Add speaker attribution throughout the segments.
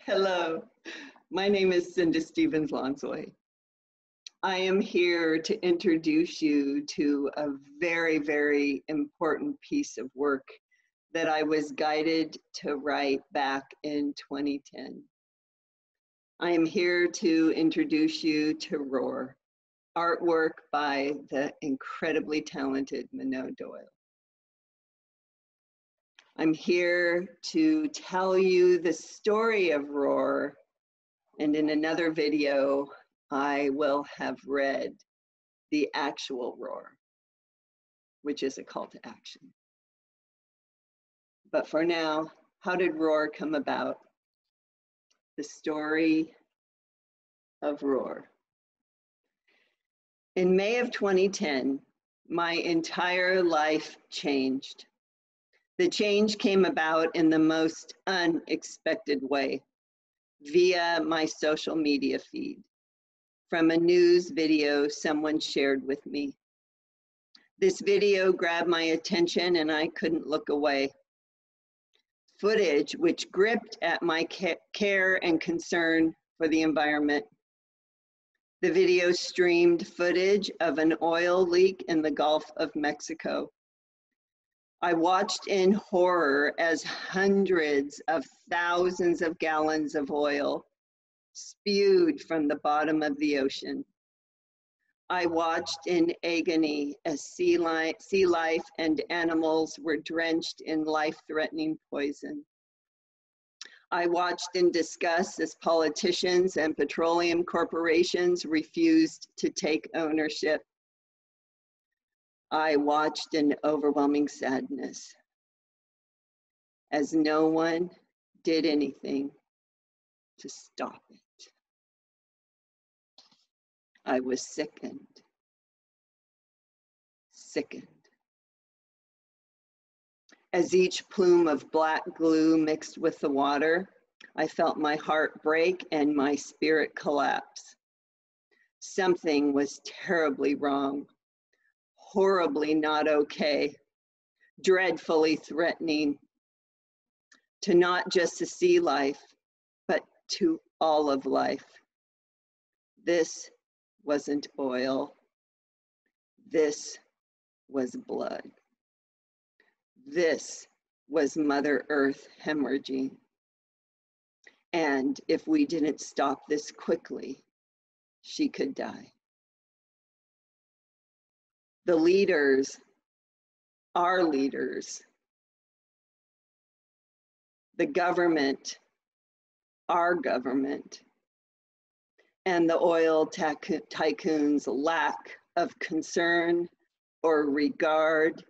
Speaker 1: Hello, my name is Cinda Lonsway. I am here to introduce you to a very, very important piece of work that I was guided to write back in 2010. I am here to introduce you to Roar, artwork by the incredibly talented Manon Doyle. I'm here to tell you the story of Roar, and in another video, I will have read the actual Roar, which is a call to action. But for now, how did Roar come about? The story of Roar. In May of 2010, my entire life changed. The change came about in the most unexpected way, via my social media feed, from a news video someone shared with me. This video grabbed my attention and I couldn't look away. Footage which gripped at my care and concern for the environment. The video streamed footage of an oil leak in the Gulf of Mexico. I watched in horror as hundreds of thousands of gallons of oil spewed from the bottom of the ocean. I watched in agony as sea life and animals were drenched in life-threatening poison. I watched in disgust as politicians and petroleum corporations refused to take ownership. I watched in overwhelming sadness as no one did anything to stop it. I was sickened. As each plume of black glue mixed with the water, I felt my heart break and my spirit collapse. Something was terribly wrong. Horribly not okay, dreadfully threatening to not just the sea life, but to all of life. This wasn't oil. This was blood. This was Mother Earth hemorrhaging. And if we didn't stop this quickly, she could die. The leaders, our leaders, the government, our government, and the oil tycoons' lack of concern or regard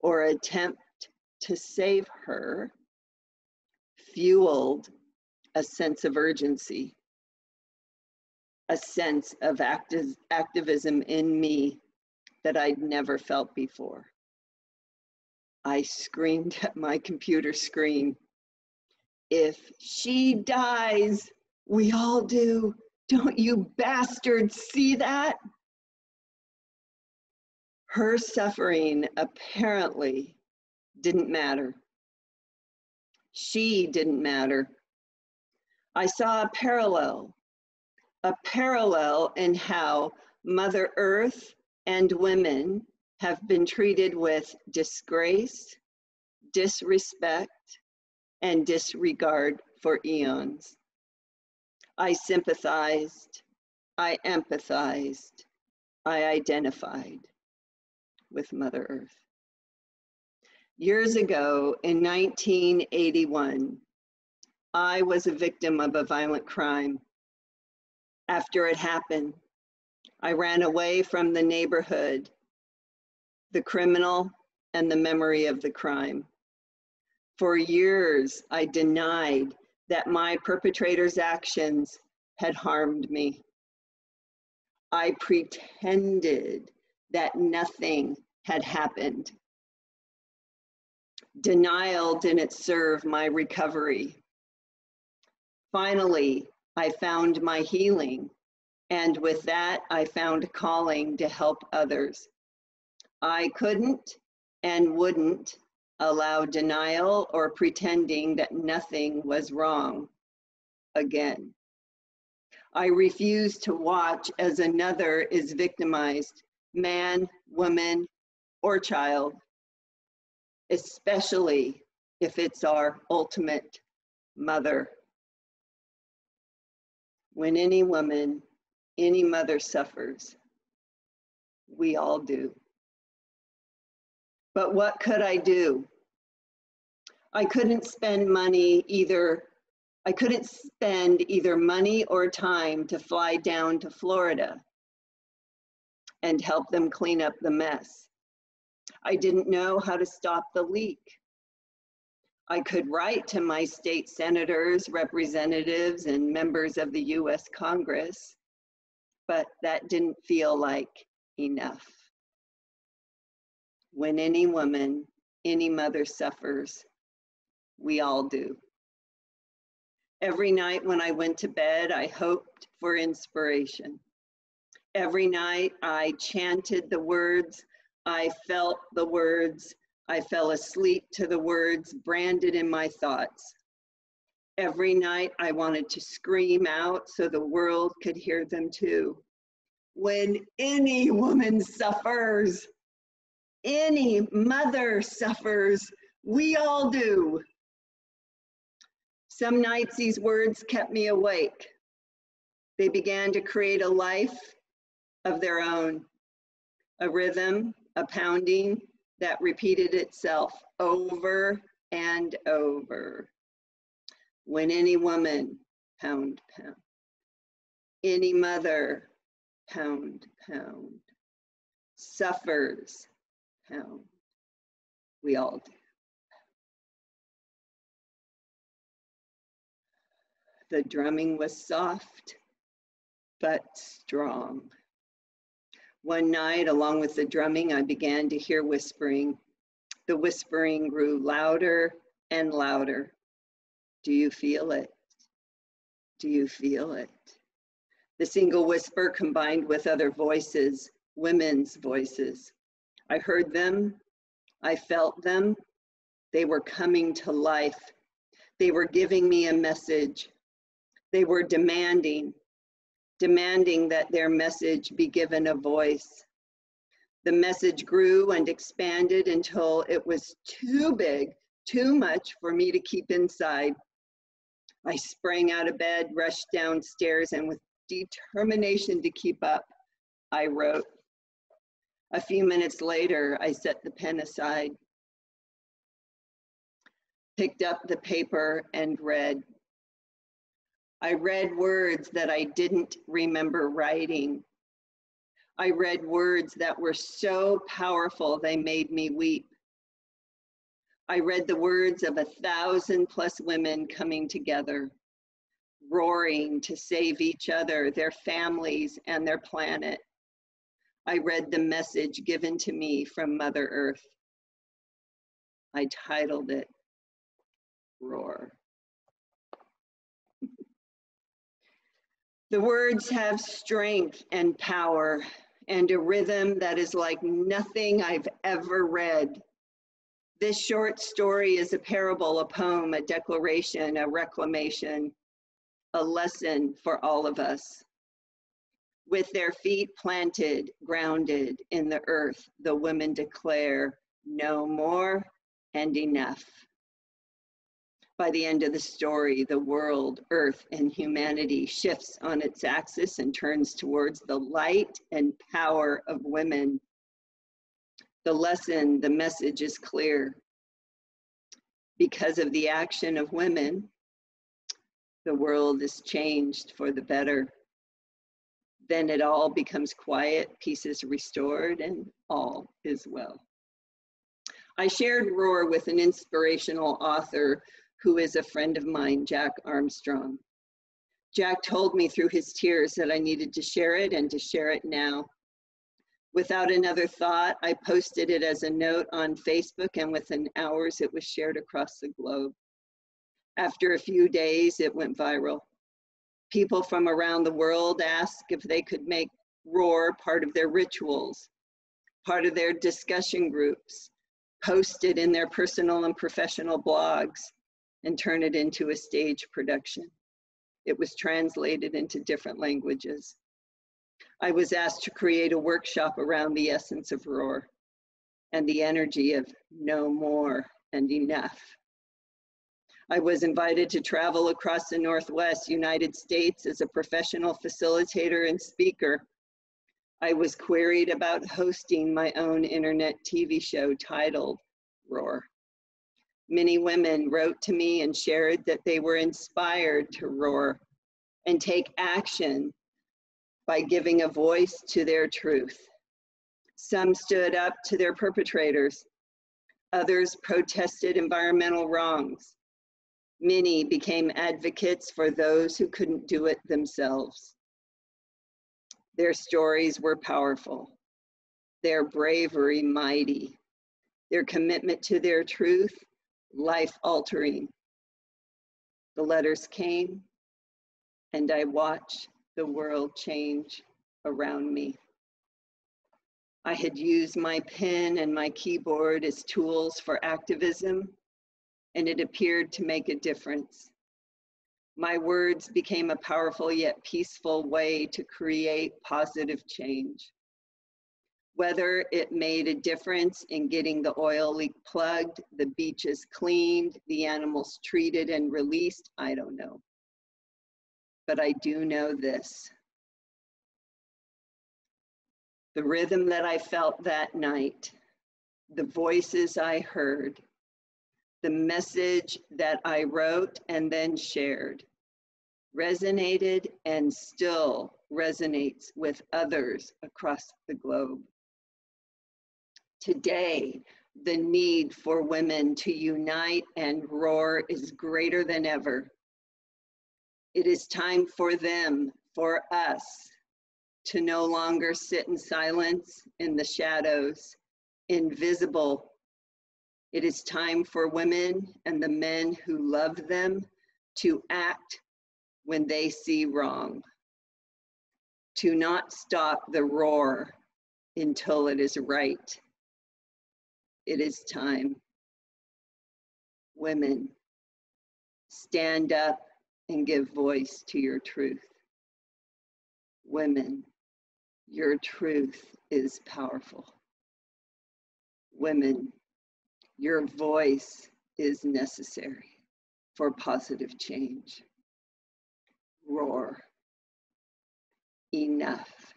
Speaker 1: or attempt to save her fueled a sense of urgency, a sense of activism in me that I'd never felt before. I screamed at my computer screen, "If she dies, we all do. Don't you bastards see that?" Her suffering apparently didn't matter. She didn't matter. I saw a parallel in how Mother Earth and women have been treated with disgrace, disrespect, and disregard for eons. I sympathized, I empathized, I identified with Mother Earth. Years ago, in 1981, I was a victim of a violent crime. After it happened, I ran away from the neighborhood, the criminal, and the memory of the crime. For years, I denied that my perpetrator's actions had harmed me. I pretended that nothing had happened. Denial didn't serve my recovery. Finally, I found my healing. And with that, I found a calling to help others. I couldn't and wouldn't allow denial or pretending that nothing was wrong. again. I refuse to watch as another is victimized, man, woman, or child, especially if it's our ultimate mother. When any woman, any mother suffers, we all do. But what could I do? I couldn't spend either money or time to fly down to Florida and help them clean up the mess. I didn't know how to stop the leak. I could write to my state senators, representatives, and members of the US Congress, but that didn't feel like enough. When any woman, any mother suffers, we all do. Every night when I went to bed, I hoped for inspiration. Every night I chanted the words, I felt the words, I fell asleep to the words branded in my thoughts. Every night I wanted to scream out so the world could hear them too. When any woman suffers, any mother suffers, we all do. Some nights these words kept me awake. They began to create a life of their own, a rhythm, a pounding that repeated itself over and over. When any woman, pound, pound. Any mother, pound, pound. Suffers, pound. We all do. The drumming was soft, but strong. One night, along with the drumming, I began to hear whispering. The whispering grew louder and louder. Do you feel it? Do you feel it? The single whisper combined with other voices, women's voices. I heard them, I felt them. They were coming to life. They were giving me a message. They were demanding that their message be given a voice. The message grew and expanded until it was too big, too much for me to keep inside. I sprang out of bed, rushed downstairs, and with determination to keep up, I wrote. A few minutes later, I set the pen aside, picked up the paper, and read. I read words that I didn't remember writing. I read words that were so powerful they made me weep. I read the words of 1,000+ women coming together, roaring to save each other, their families, and their planet. I read the message given to me from Mother Earth. I titled it, Roar. The words have strength and power and a rhythm that is like nothing I've ever read. This short story is a parable, a poem, a declaration, a reclamation, a lesson for all of us. With their feet planted, grounded in the earth, the women declare, no more and enough. By the end of the story, the world, earth, and humanity shifts on its axis and turns towards the light and power of women. The lesson, the message is clear. Because of the action of women, the world is changed for the better. Then it all becomes quiet, peace is restored, and all is well. I shared Roar with an inspirational author who is a friend of mine, Jack Armstrong. Jack told me through his tears that I needed to share it and to share it now. Without another thought, I posted it as a note on Facebook, and within hours it was shared across the globe. After a few days, it went viral. People from around the world asked if they could make Roar part of their rituals, part of their discussion groups, post it in their personal and professional blogs, and turn it into a stage production. It was translated into different languages. I was asked to create a workshop around the essence of roar and the energy of no more and enough. I was invited to travel across the Northwest United States as a professional facilitator and speaker. I was queried about hosting my own internet TV show titled Roar. Many women wrote to me and shared that they were inspired to roar and take action by giving a voice to their truth. Some stood up to their perpetrators. Others protested environmental wrongs. Many became advocates for those who couldn't do it themselves. Their stories were powerful, their bravery mighty, their commitment to their truth life-altering. The letters came, and I watched the world change around me. I had used my pen and my keyboard as tools for activism, and it appeared to make a difference. My words became a powerful yet peaceful way to create positive change. Whether it made a difference in getting the oil leak plugged, the beaches cleaned, the animals treated and released, I don't know. But I do know this. The rhythm that I felt that night, the voices I heard, the message that I wrote and then shared, resonated and still resonates with others across the globe. Today, the need for women to unite and roar is greater than ever. It is time for them, for us, to no longer sit in silence in the shadows, invisible. It is time for women and the men who love them to act when they see wrong, to not stop the roar until it is right. It is time. Women, stand up and give voice to your truth. Women, your truth is powerful. Women, your voice is necessary for positive change. Roar. Enough.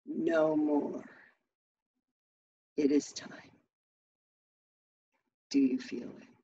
Speaker 1: No more. It is time. Do you feel it?